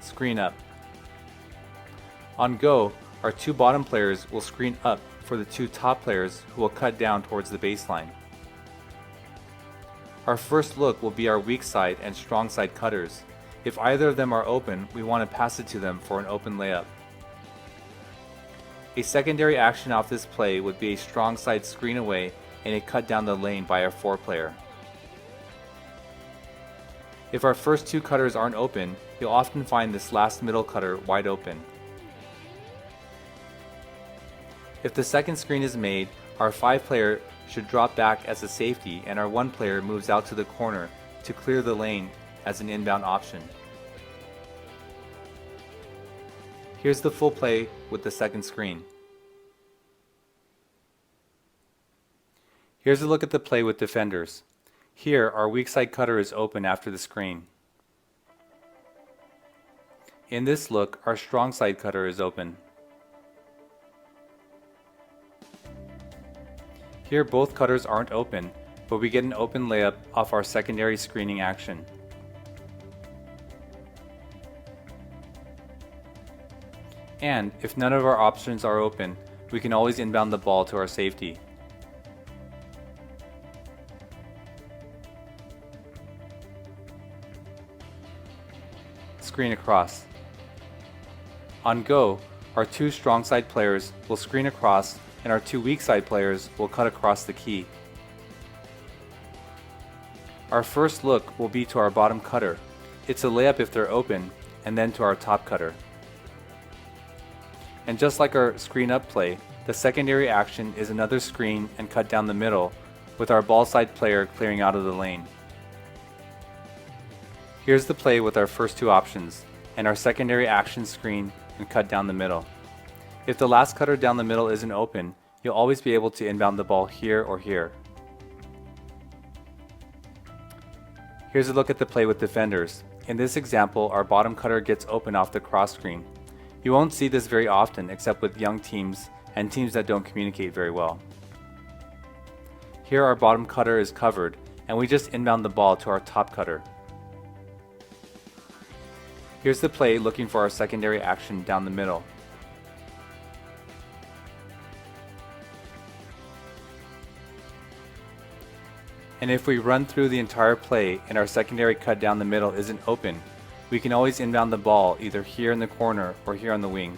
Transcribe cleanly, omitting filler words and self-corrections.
screen up. On go, our two bottom players will screen up for the two top players who will cut down towards the baseline. Our first look will be our weak side and strong side cutters. If either of them are open, we want to pass it to them for an open layup. A secondary action off this play would be a strong side screen away and a cut down the lane by our 4 player. If our first two cutters aren't open, you'll often find this last middle cutter wide open. If the second screen is made, our 5 player should drop back as a safety and our 1 player moves out to the corner to clear the lane as an inbound option. Here's the full play with the second screen. Here's a look at the play with defenders. Here, our weak side cutter is open after the screen. In this look, our strong side cutter is open. Here both cutters aren't open, but we get an open layup off our secondary screening action. And if none of our options are open, we can always inbound the ball to our safety. Screen across. On go, our two strong side players will screen across and our two weak side players will cut across the key. Our first look will be to our bottom cutter. It's a layup if they're open, and then to our top cutter. And just like our screen up play, the secondary action is another screen and cut down the middle, with our ball side player clearing out of the lane. Here's the play with our first two options, and our secondary action screen and cut down the middle. If the last cutter down the middle isn't open, you'll always be able to inbound the ball here or here. Here's a look at the play with defenders. In this example, our bottom cutter gets open off the cross screen. You won't see this very often except with young teams and teams that don't communicate very well. Here our bottom cutter is covered, and we just inbound the ball to our top cutter. Here's the play looking for our secondary action down the middle. And if we run through the entire play and our secondary cut down the middle isn't open, we can always inbound the ball either here in the corner or here on the wing.